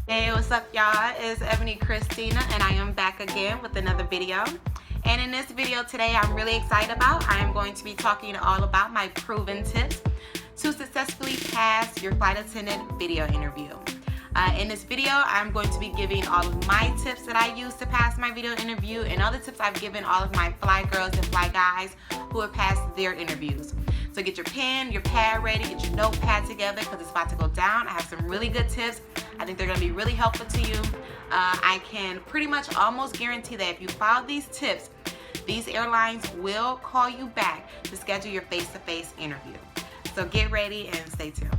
Hey, what's up y'all? It's Ebony Christina and I am back again with another video. And in this video today I'm really excited about, I am going to be talking all about my proven tips to successfully pass your flight attendant video interview. In this video I'm going to be giving all of my tips that I use to pass my video interview and all the tips I've given all of my fly girls and fly guys who have passed their interviews. So get your pen, your pad ready, get your notepad together because it's about to go down. I have some really good tips. I think they're going to be really helpful to you. I can pretty much almost guarantee that if you follow these tips, these airlines will call you back to schedule your face-to-face interview. So get ready and stay tuned.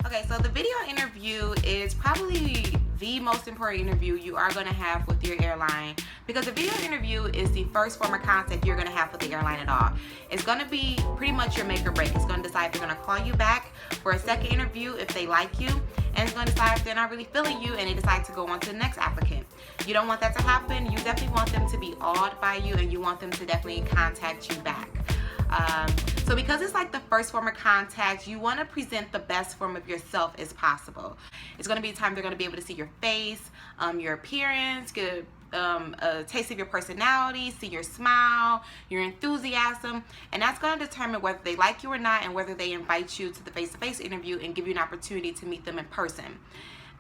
Okay, so the video interview is probably the most important interview you are going to have with your airline, because the video interview is the first form of contact you're going to have with the airline at all. It's going to be pretty much your make or break. It's going to decide if they're going to call you back for a second interview if they like you, and it's going to decide if they're not really feeling you and they decide to go on to the next applicant. You don't want that to happen. You definitely want them to be awed by you, and you want them to definitely contact you back. So because it's like the first form of contact, you want to present the best form of yourself as possible. It's going to be a time they're going to be able to see your face, your appearance, get a taste of your personality, see your smile, your enthusiasm, and that's going to determine whether they like you or not and whether they invite you to the face-to-face interview and give you an opportunity to meet them in person.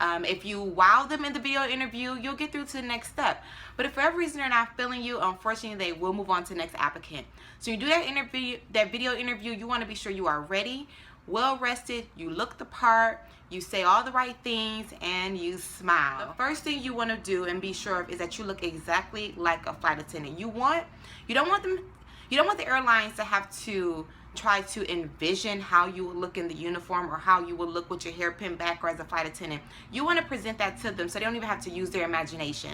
If you wow them in the video interview, you'll get through to the next step. But if for every reason they're not feeling you, unfortunately, they will move on to the next applicant. So you do that video interview, you want to be sure you are ready, well rested, you look the part, you say all the right things, and you smile. The first thing you want to do and be sure of is that you look exactly like a flight attendant. You don't want the airlines to have to try to envision how you would look in the uniform or how you would look with your hair pinned back or as a flight attendant. You want to present that to them so they don't even have to use their imagination.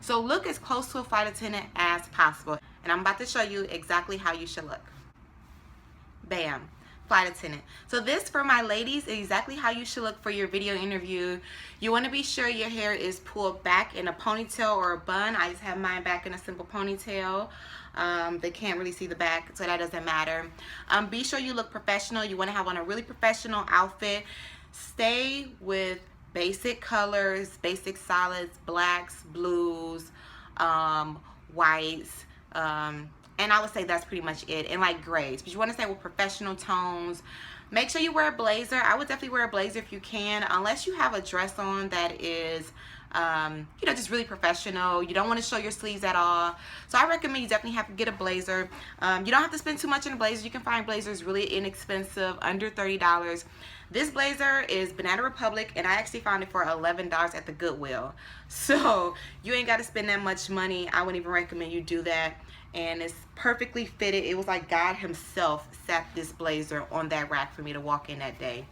So look as close to a flight attendant as possible. And I'm about to show you exactly how you should look. Bam. Flight attendant. So this, for my ladies, is exactly how you should look for your video interview. You want to be sure your hair is pulled back in a ponytail or a bun. I just have mine back in a simple ponytail. They can't really see the back, so that doesn't matter. Be sure you look professional. You want to have on a really professional outfit. Stay with basic colors, basic solids, blacks, blues, whites, and I would say that's pretty much it, and like grays. But you want to stay with professional tones. Make sure you wear a blazer. I would definitely wear a blazer if you can, unless you have a dress on that is you know, just really professional. You don't want to show your sleeves at all. So I recommend you definitely have to get a blazer. You don't have to spend too much on a blazer. You can find blazers really inexpensive, under $30. This blazer is Banana Republic, and I actually found it for $11 at the Goodwill. So you ain't got to spend that much money. I wouldn't even recommend you do that. And it's perfectly fitted. It was like God himself sat this blazer on that rack for me to walk in that day.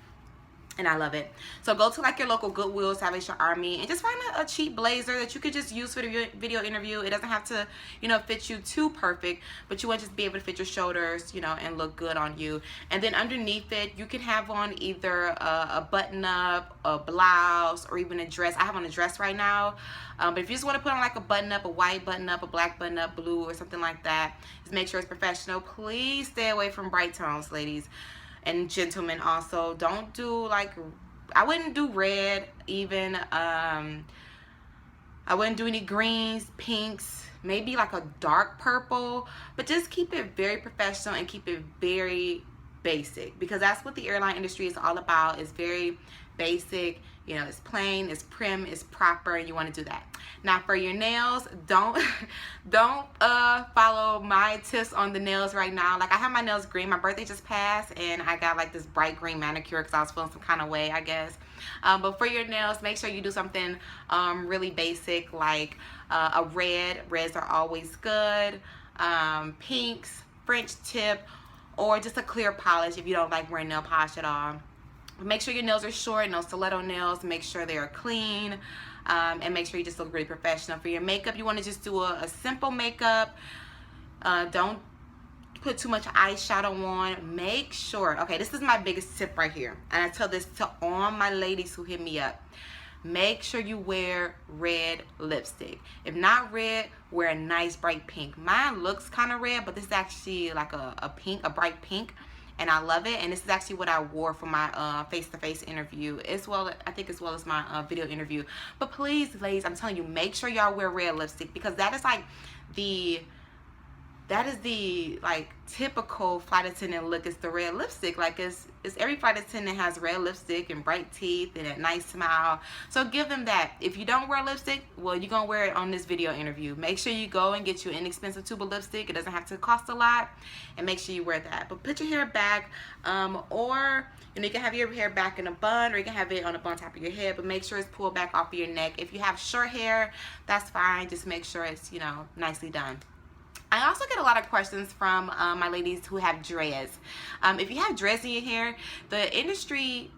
And I love it. So go to like your local Goodwill, Salvation Army, and just find a cheap blazer that you could just use for the video interview. It doesn't have to, you know, fit you too perfect, but you want to just be able to fit your shoulders, you know, and look good on you. And then underneath it, you can have on either a button-up, a blouse, or even a dress. I have on a dress right now. But if you just want to put on like a button-up, a white button-up, a black button-up, blue, or something like that, just make sure it's professional. Please stay away from bright tones, ladies. And gentlemen also, don't do like, I wouldn't do red even. I wouldn't do any greens, pinks, maybe like a dark purple, but just keep it very professional and keep it very basic, because that's what the airline industry is all about. It's very basic, you know, it's plain, it's prim, it's proper, and you want to do that. Now for your nails, don't follow my tips on the nails right now. Like I have my nails green. My birthday just passed and I got like this bright green manicure because I was feeling some kind of way, I guess. But for your nails, make sure you do something really basic, like a red. Reds are always good. Pinks, French tip, or just a clear polish if you don't like wearing nail polish at all. Make sure your nails are short, no stiletto nails. Make sure they are clean, and make sure you just look really professional. For your makeup, you want to just do a simple makeup. Don't put too much eyeshadow on. Make sure, okay, this is my biggest tip right here, and I tell this to all my ladies who hit me up. Make sure you wear red lipstick. If not red, wear a nice bright pink. Mine looks kind of red, but this is actually like a pink, a bright pink. and I love it. And this is actually what I wore for my face-to-face interview, as well as my video interview. But please, ladies, I'm telling you, make sure y'all wear red lipstick, because that is like the like typical flight attendant look, is the red lipstick. Like it's every flight attendant has red lipstick and bright teeth and a nice smile. So give them that. If you don't wear lipstick, well, you're gonna wear it on this video interview. Make sure you go and get you an inexpensive tube of lipstick. It doesn't have to cost a lot, and make sure you wear that. But put your hair back, or you can have your hair back in a bun, or you can have it on a bun top of your head, but make sure it's pulled back off of your neck. If you have short hair, that's fine. Just make sure it's, nicely done. I also get a lot of questions from my ladies who have dreads. If you have dreads in your hair, the industry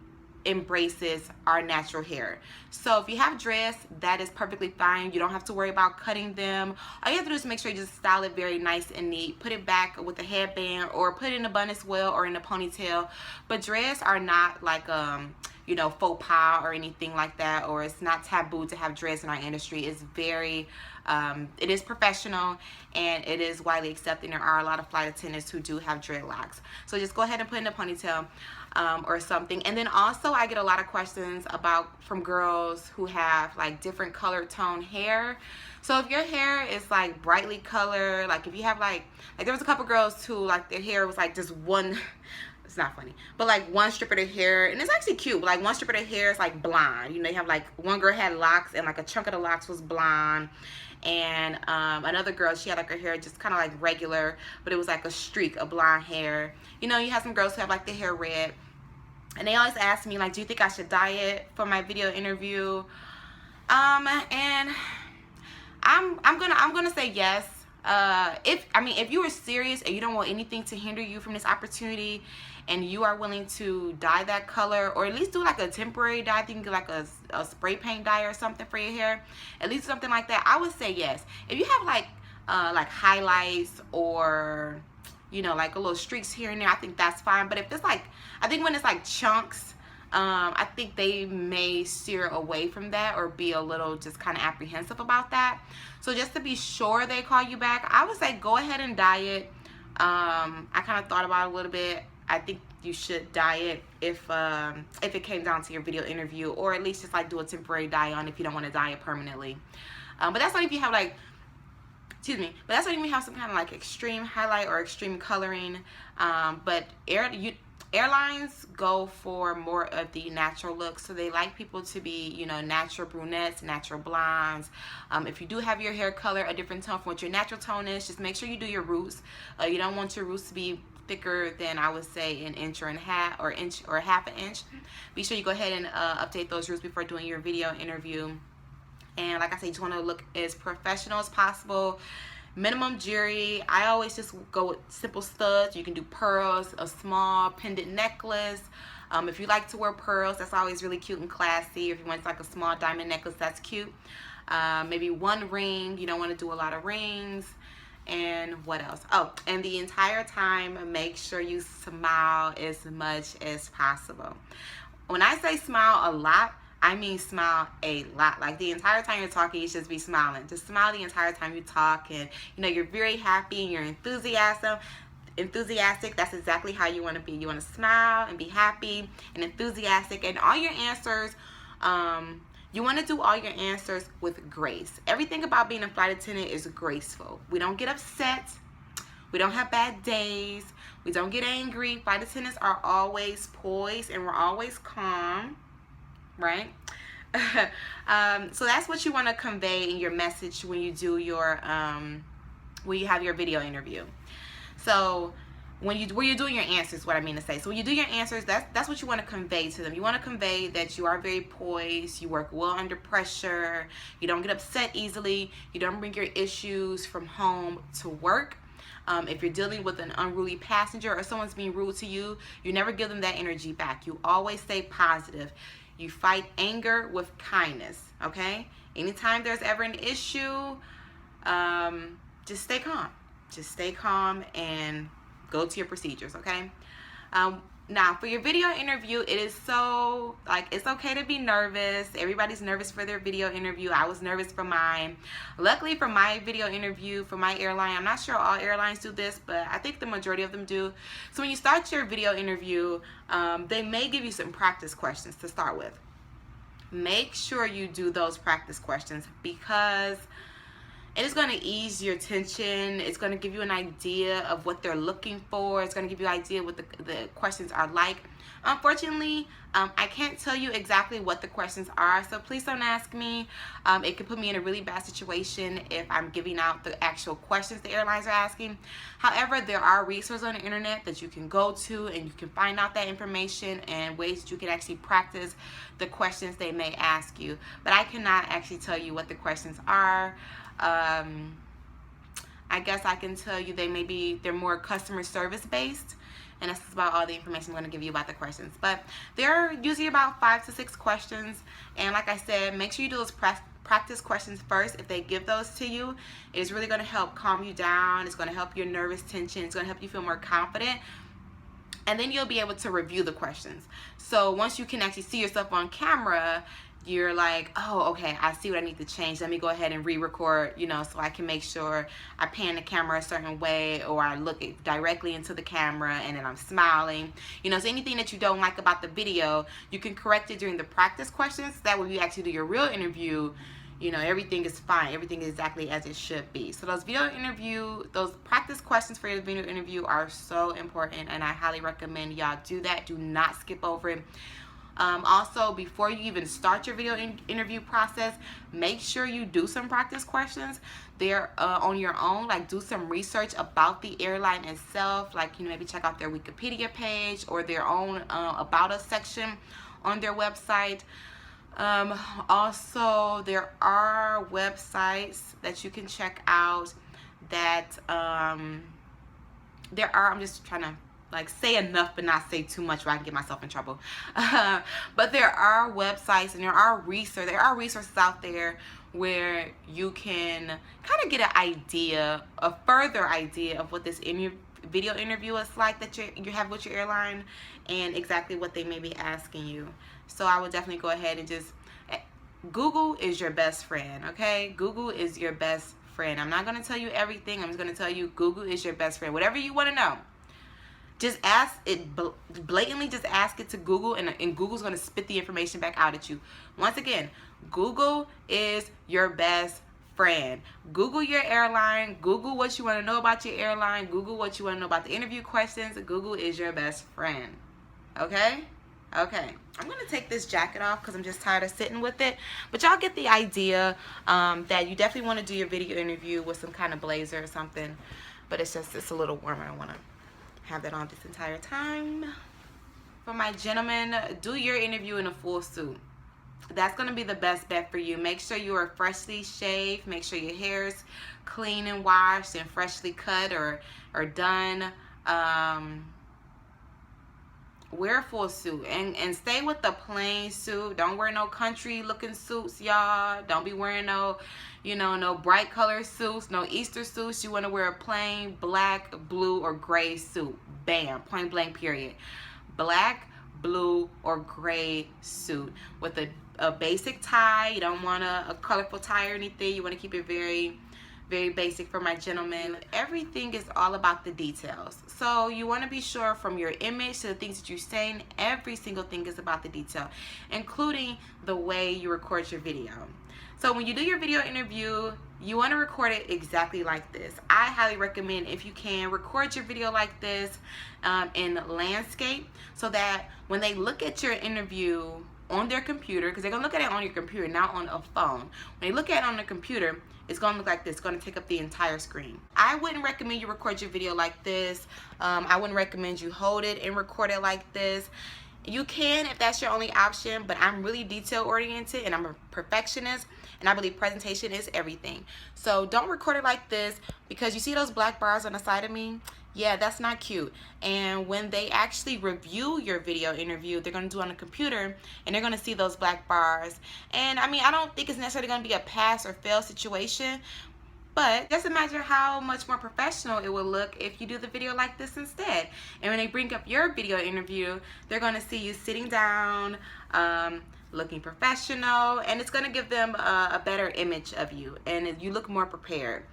embraces our natural hair. So if you have dreads, that is perfectly fine. You don't have to worry about cutting them. All you have to do is make sure you just style it very nice and neat. Put it back with a headband, or put it in a bun as well, or in a ponytail. But dreads are not like faux pas or anything like that, or it's not taboo to have dreads in our industry. It's very it is professional, and it is widely accepted. There are a lot of flight attendants who do have dreadlocks. So just go ahead and put in a ponytail or something. And then also I get a lot of questions from girls who have like different color tone hair. So if your hair is like brightly colored, like if you have like there was a couple girls who like their hair was like just one, it's not funny, but like one strip of their hair, and it's actually cute, but like one strip of their hair is like blonde. You have like one girl had locks, and like a chunk of the locks was blonde, and another girl, she had like her hair just kind of like regular, but it was like a streak of blonde hair. You have some girls who have like their hair red, and they always ask me like, do you think I should dye it for my video interview? And I'm gonna say yes. If you are serious and you don't want anything to hinder you from this opportunity, and you are willing to dye that color, or at least do like a temporary dye, I think like a spray paint dye or something for your hair, at least something like that, I would say yes. If you have like highlights, or like a little streaks here and there, I think that's fine. But if it's like, I think when it's like chunks, I think they may steer away from that, or be a little just kind of apprehensive about that. So just to be sure they call you back, I would say go ahead and dye it. I kind of thought about it a little bit. I think you should dye it if it came down to your video interview, or at least just like do a temporary dye on if you don't want to dye it permanently. But that's only if you have like, but that's only if you have some kind of like extreme highlight or extreme coloring. But airlines go for more of the natural look, so they like people to be, natural brunettes, natural blondes. If you do have your hair color a different tone from what your natural tone is, just make sure you do your roots. You don't want your roots to be thicker than, I would say, an inch or half an inch. Be sure you go ahead and update those roots before doing your video interview. And like I said, you just want to look as professional as possible. Minimum jewelry, I always just go with simple studs. You can do pearls, a small pendant necklace. If you like to wear pearls, that's always really cute and classy. If you want like a small diamond necklace, that's cute. Maybe one ring. You don't want to do a lot of rings. And what else? Oh, and the entire time, make sure you smile as much as possible. When I say smile a lot, I mean smile a lot. Like the entire time you're talking, you should just be smiling. Just smile the entire time you talk, and you're very happy and you're enthusiastic. That's exactly how you want to be. You want to smile and be happy and enthusiastic, and all your answers, you want to do all your answers with grace. Everything about being a flight attendant is graceful. We don't get upset. We don't have bad days. We don't get angry. Flight attendants are always poised, and we're always calm, right? So that's what you want to convey in your message when you do your when you have your video interview. So when you're doing your answers, what I mean to say. So when you do your answers, that's what you want to convey to them. You want to convey that you are very poised, you work well under pressure, you don't get upset easily, you don't bring your issues from home to work. If you're dealing with an unruly passenger or someone's being rude to you, you never give them that energy back. You always stay positive. You fight anger with kindness, okay? Anytime there's ever an issue, just stay calm. Just stay calm and go to your procedures, okay? Now, for your video interview, it is so, like, it's okay to be nervous. Everybody's nervous for their video interview. I was nervous for mine. Luckily, for my video interview, for my airline, I'm not sure all airlines do this, but I think the majority of them do. So when you start your video interview, they may give you some practice questions to start with. Make sure you do those practice questions because it is going to ease your tension. It's going to give you an idea of what they're looking for. It's going to give you an idea what the questions are like. Unfortunately, I can't tell you exactly what the questions are, so please don't ask me. It could put me in a really bad situation if I'm giving out the actual questions the airlines are asking. However, there are resources on the internet that you can go to and you can find out that information and ways that you can actually practice the questions they may ask you. But I cannot actually tell you what the questions are. I guess I can tell you they're more customer service based, and that's about all the information I'm going to give you about the questions. But they're usually about 5 to 6 questions, and like I said, make sure you do those practice questions first. If they give those to you, it's really going to help calm you down. It's going to help your nervous tension. It's going to help you feel more confident, and then you'll be able to review the questions. So once you can actually see yourself on camera, you're like, oh, okay, I see what I need to change. Let me go ahead and re-record, you know, so I can make sure I pan the camera a certain way, or I look directly into the camera and then I'm smiling. You know, so anything that you don't like about the video, you can correct it during the practice questions. That when you actually do your real interview, you know, everything is fine. Everything is exactly as it should be. So those those practice questions for your video interview are so important, and I highly recommend y'all do that. Do not skip over it. Also, before you even start your video interview process, make sure you do some practice questions there on your own. Like, do some research about the airline itself. Like, you know, maybe check out their Wikipedia page or their own About Us section on their website. Also, there are websites that you can check out that I'm just trying to like say enough but not say too much where I can get myself in trouble. But there are websites and there are resources out there where you can kind of get an idea, a further idea of what this video interview is like that you have with your airline and exactly what they may be asking you. So I would definitely go ahead and just Google is your best friend, okay? Google is your best friend. I'm not going to tell you everything. I'm just going to tell you Google is your best friend. Whatever you want to know, just ask it blatantly. Just ask it to Google, and Google's going to spit the information back out at you. Once again, Google is your best friend. Google your airline. Google what you want to know about your airline. Google what you want to know about the interview questions. Google is your best friend. Okay? Okay. I'm going to take this jacket off because I'm just tired of sitting with it. But y'all get the idea that you definitely want to do your video interview with some kind of blazer or something. But it's a little warmer. I want to have that on this entire time. For my gentlemen, do your interview in a full suit. That's going to be the best bet for you. Make sure you are freshly shaved. Make sure your hair is clean and washed and freshly cut or done. Wear a full suit and stay with the plain suit. Don't wear no country looking suits, y'all. Don't be wearing no, you know, no bright color suits, no Easter suits. You want to wear a plain black, blue, or gray suit. Bam, point blank period. Black, blue, or gray suit with a basic tie. You don't want a colorful tie or anything. You want to keep it very, very basic for my gentlemen. Everything is all about the details. So you want to be sure from your image to the things that you're saying, every single thing is about the detail, including the way you record your video. So when you do your video interview, you want to record it exactly like this. I highly recommend, if you can, record your video like this in landscape, so that when they look at your interview on their computer, because they're going to look at it on your computer, not on a phone. When they look at it on the computer, it's going to look like this. It's going to take up the entire screen. I wouldn't recommend you record your video like this. I wouldn't recommend you hold it and record it like this. You can if that's your only option, but I'm really detail oriented and I'm a perfectionist, and I believe presentation is everything. So don't record it like this, because you see those black bars on the side of me? Yeah, that's not cute. And when they actually review your video interview, they're going to do it on the computer, and they're going to see those black bars. And I mean, I don't think it's necessarily going to be a pass or fail situation, But just imagine how much more professional it will look if you do the video like this instead. And when they bring up your video interview, they're going to see you sitting down, looking professional, and it's going to give them a better image of you, and you look more prepared.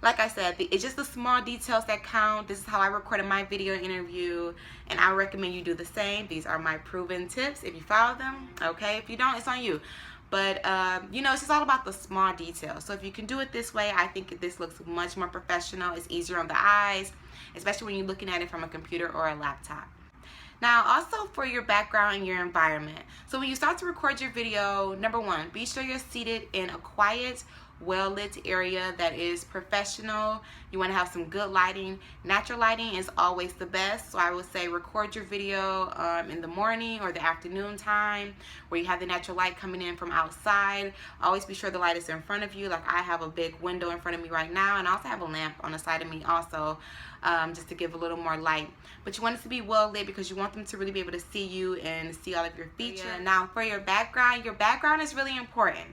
Like I said, it's just the small details that count. This is how I recorded my video interview, and I recommend you do the same. These are my proven tips. If you follow them, okay. If you don't, it's on you. But, you know, it's just all about the small details. So if you can do it this way, I think this looks much more professional. It's easier on the eyes, especially when you're looking at it from a computer or a laptop. Now, also for your background and your environment. So when you start to record your video, number one, be sure you're seated in a quiet, well-lit area that is professional. You want to have some good lighting. Natural lighting is always the best, so I would say record your video in the morning or the afternoon time where you have the natural light coming in from outside. Always be sure the light is in front of you. Like I have a big window in front of me right now, and I also have a lamp on the side of me also, just to give a little more light. But you want it to be well lit because you want them to really be able to see you and see all of your features. Yeah. Now for your background is really important.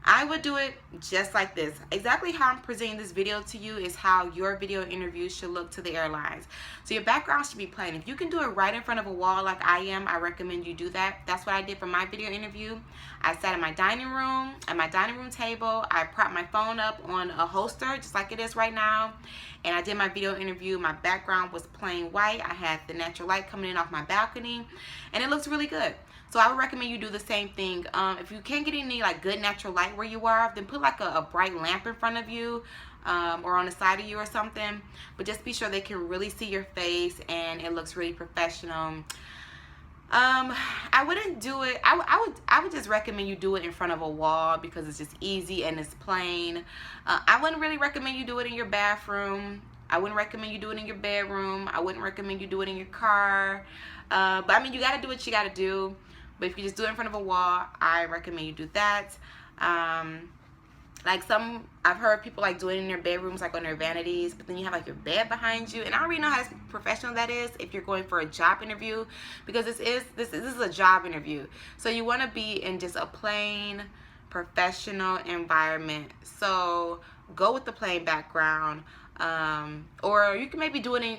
I would do it just like this. Exactly how I'm presenting this video to you is how your video interview should look to the airlines. So your background should be plain. If you can do it right in front of a wall like I am, I recommend you do that. That's what I did for my video interview. I sat in my dining room, at my dining room table. I propped my phone up on a holster just like it is right now. And I did my video interview. My background was plain white. I had the natural light coming in off my balcony, and it looks really good. So I would recommend you do the same thing. If you can't get any like good natural light where you are, then put like a bright lamp in front of you or on the side of you or something. But just be sure they can really see your face and it looks really professional. I wouldn't do it. I would just recommend you do it in front of a wall because it's just easy and it's plain. I wouldn't really recommend you do it in your bathroom. I wouldn't recommend you do it in your bedroom. I wouldn't recommend you do it in your car. But I mean, you got to do what you got to do. But if you just do it in front of a wall, I recommend you do that. Like I've heard people like doing it in their bedrooms, like on their vanities, but then you have like your bed behind you, and I don't really know how professional that is if you're going for a job interview, because this is a job interview. So you want to be in just a plain, professional environment. So go with the plain background. Or you can maybe do it in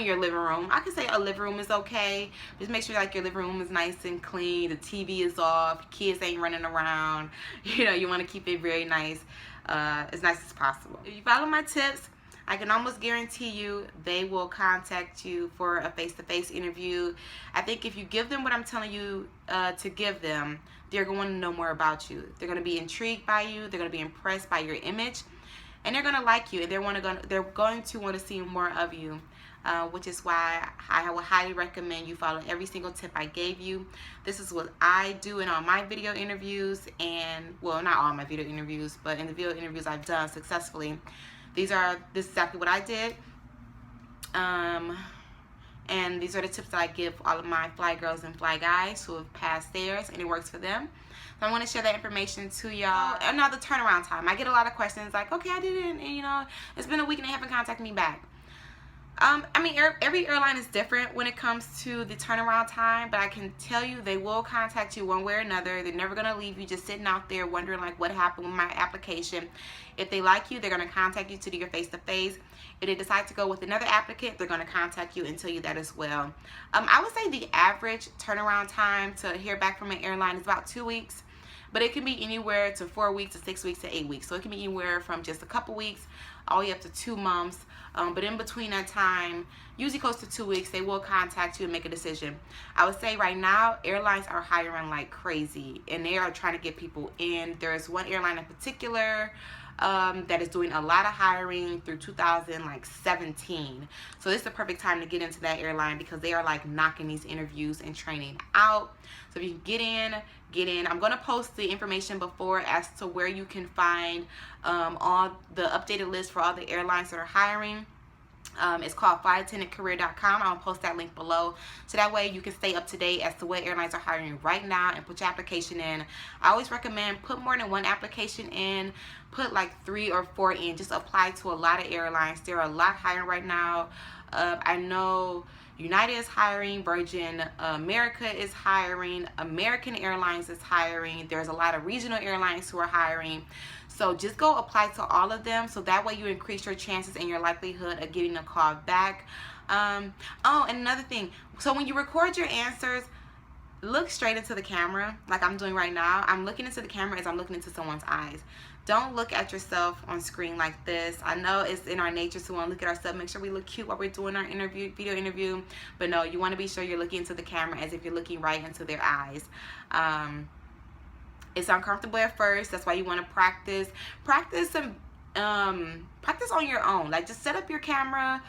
your living room. I could say a living room is okay. Just make sure like your living room is nice and clean, the TV is off, kids ain't running around. You know, you want to keep it very nice, as nice as possible. If you follow my tips, I can almost guarantee you they will contact you for a face-to-face interview. I think if you give them what I'm telling you to give them, they're going to know more about you. They're going to be intrigued by you. They're going to be impressed by your image. And they're going to like you, and they're going to want to see more of you, which is why I would highly recommend you follow every single tip I gave you. This is what I do in all my video interviews, and well, not all my video interviews, but in the video interviews I've done successfully. This is exactly what I did. And these are the tips that I give all of my fly girls and fly guys who have passed theirs and it works for them. So I want to share that information to y'all. And now the turnaround time. I get a lot of questions like, okay, I did it, and you know, it's been a week and they haven't contacted me back. I mean, every airline is different when it comes to the turnaround time, but I can tell you they will contact you one way or another. They're never going to leave you just sitting out there wondering like what happened with my application. If they like you, they're going to contact you to do your face-to-face. If they decide to go with another applicant, they're going to contact you and tell you that as well. I would say the average turnaround time to hear back from an airline is about 2 weeks. But it can be anywhere to 4 weeks to 6 weeks to 8 weeks. So it can be anywhere from just a couple weeks all the way up to 2 months. But in between that time, usually close to 2 weeks, they will contact you and make a decision. I would say right now, airlines are hiring like crazy. And they are trying to get people in. There's one airline in particular that is doing a lot of hiring through 2017. So this is the perfect time to get into that airline because they are like knocking these interviews and training out. So if you can get in. I'm going to post the information before as to where you can find all the updated list for all the airlines that are hiring. It's called flyattendantcareer.com. I'll post that link below so that way you can stay up to date as to what airlines are hiring right now and put your application in. I always recommend put more than one application in, put like 3 or 4 in. Just apply to a lot of airlines. There are a lot hiring right now. I know, United is hiring, Virgin America is hiring, American Airlines is hiring. There's a lot of regional airlines who are hiring. So just go apply to all of them, so that way you increase your chances and your likelihood of getting a call back. Oh, and another thing, so when you record your answers, look straight into the camera like I'm doing right now. I'm looking into the camera as I'm looking into someone's eyes. Don't look at yourself on screen like this. I know it's in our nature to want to look at ourselves, make sure we look cute while we're doing our video interview, but no, you want to be sure you're looking into the camera as if you're looking right into their eyes. It's uncomfortable at first. That's why you want to practice some practice on your own. Like, just set up your camera,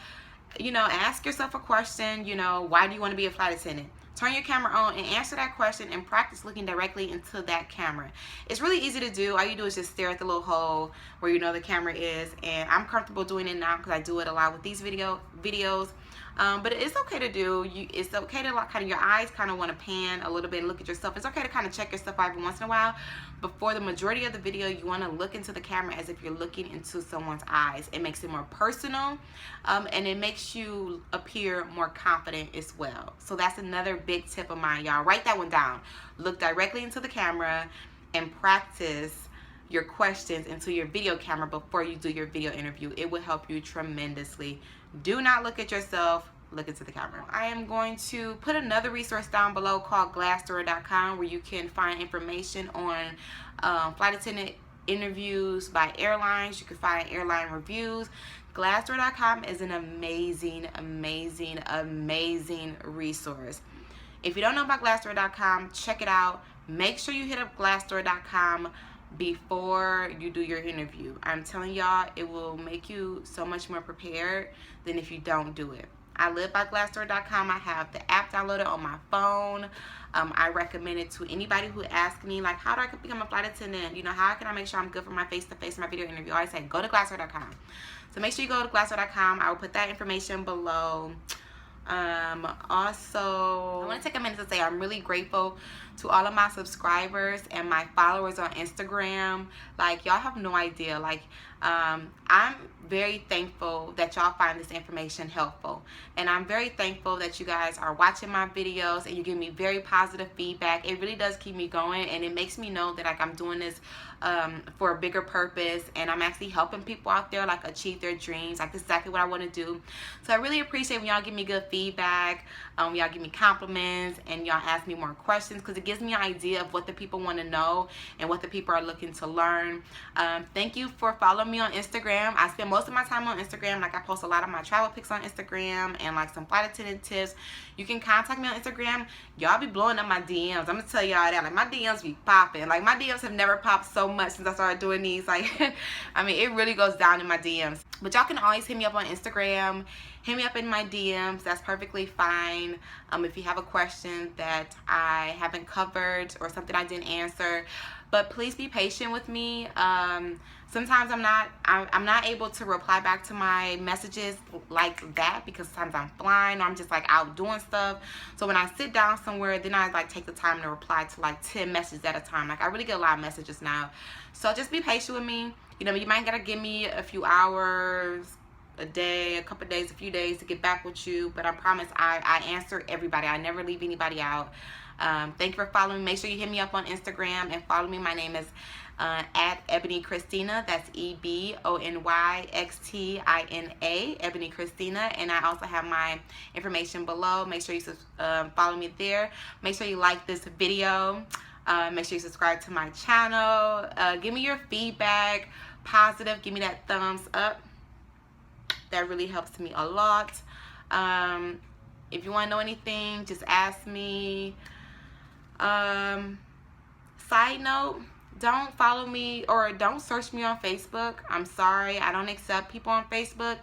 you know, ask yourself a question, you know, why do you want to be a flight attendant? Turn your camera on and answer that question and practice looking directly into that camera. It's really easy to do. All you do is just stare at the little hole where you know the camera is, and I'm comfortable doing it now because I do it a lot with these videos. But it's okay to do. It's okay to, like, kind of your eyes kind of want to pan a little bit and look at yourself. It's okay to kind of check yourself out every once in a while. But for the majority of the video, you want to look into the camera as if you're looking into someone's eyes. It makes it more personal, and it makes you appear more confident as well. So that's another big tip of mine, y'all. Write that one down. Look directly into the camera and practice your questions into your video camera before you do your video interview. It will help you tremendously. Do not look at yourself, look into the camera. I am going to put another resource down below called Glassdoor.com, where you can find information on flight attendant interviews by airlines. You can find airline reviews. Glassdoor.com is an amazing resource. If you don't know about Glassdoor.com, check it out. Make sure you hit up Glassdoor.com before you do your interview. I'm telling y'all, it will make you so much more prepared than if you don't do it. I live by Glassdoor.com. I have the app downloaded on my phone. I recommend it to anybody who asks me, like, how do I become a flight attendant? You know, how can I make sure I'm good for my face-to-face, my video interview? I always say, go to Glassdoor.com. So make sure you go to Glassdoor.com. I will put that information below. Also, I want to take a minute to say I'm really grateful to all of my subscribers and my followers on Instagram. Like, y'all have no idea. Like, I'm very thankful that y'all find this information helpful, and I'm very thankful that you guys are watching my videos and you give me very positive feedback. It really does keep me going, and it makes me know that, like, I'm doing this for a bigger purpose, and I'm actually helping people out there, like, achieve their dreams. Like, this is exactly what I want to do. So I really appreciate when y'all give me good feedback, y'all give me compliments, and y'all ask me more questions, because it gives me an idea of what the people want to know and what the people are looking to learn. Thank you for following me on Instagram. I spend most of my time on Instagram. Like, I post a lot of my travel pics on Instagram and, like, some flight attendant tips. You can contact me on Instagram. Y'all be blowing up my DMs. I'm gonna tell y'all that. Like, my DMs be popping. Like, my DMs have never popped so much since I started doing these. Like, I mean, it really goes down in my DMs. But y'all can always hit me up on Instagram. Hit me up in my DMs. That's perfectly fine. If you have a question that I haven't covered or something I didn't answer. But please be patient with me. Sometimes I'm not able to reply back to my messages like that, because sometimes I'm flying or I'm just, like, out doing stuff. So when I sit down somewhere, then I, like, take the time to reply to, like, 10 messages at a time. Like, I really get a lot of messages now. So just be patient with me. You know, you might gotta give me a few hours, a day, a couple days, a few days to get back with you. But I promise I answer everybody. I never leave anybody out. Thank you for following me. Make sure you hit me up on Instagram and follow me. My name is at Ebony Christina. That's EBONYXTINA, Ebony Christina. And I also have my information below. Make sure you follow me there. Make sure you like this video. Make sure you subscribe to my channel. Give me your feedback, positive. Give me that thumbs up. That really helps me a lot. If you want to know anything, just ask me. Side note, don't follow me or don't search me on Facebook. I'm sorry, I don't accept people on Facebook.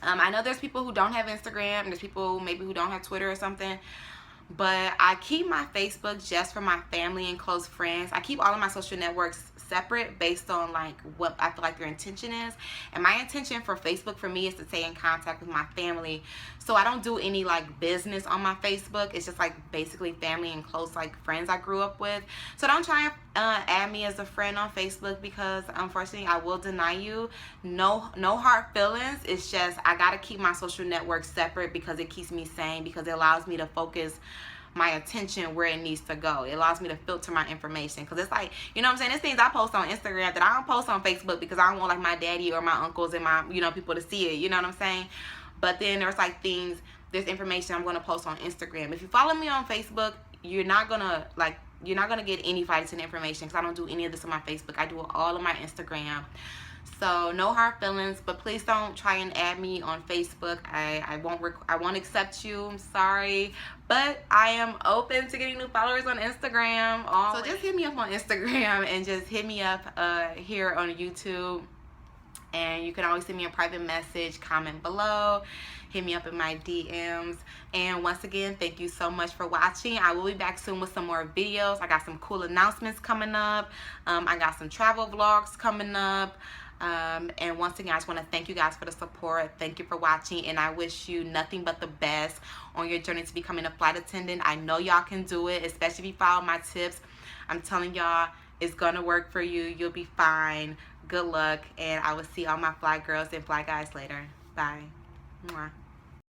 I know there's people who don't have Instagram, and there's people maybe who don't have Twitter or something, but I keep my Facebook just for my family and close friends. I keep all of my social networks separate based on like what I feel like your intention is. And my intention for Facebook for me is to stay in contact with my family. So I don't do any like business on my Facebook. It's just like basically family and close like friends I grew up with. So don't try and add me as a friend on Facebook, because unfortunately I will deny you. No hard feelings. It's just I gotta keep my social networks separate because it keeps me sane, because it allows me to focus my attention where it needs to go. It allows me to filter my information, because it's like, you know what I'm saying, there's things I post on Instagram that I don't post on Facebook because I don't want like my daddy or my uncles and my, you know, people to see it, you know what I'm saying? But then there's like there's information I'm going to post on Instagram. If you follow me on Facebook, you're not gonna get any fights and information, because I don't do any of this on my Facebook. I do it all on my Instagram. So no hard feelings, but please don't try and add me on Facebook. I won't accept you. I'm sorry, but I am open to getting new followers on Instagram. So just hit me up on Instagram, and just hit me up here on YouTube. And you can always send me a private message, comment below, hit me up in my DMs. And once again, thank you so much for watching. I will be back soon with some more videos. I got some cool announcements coming up. I got some travel vlogs coming up. And once again, I just want to thank you guys for the support. Thank you for watching, and I wish you nothing but the best on your journey to becoming a flight attendant. I know y'all can do it, especially if you follow my tips. I'm telling y'all, it's gonna work for you. You'll be fine. Good luck, and I will see all my fly girls and fly guys later. Bye. Mwah.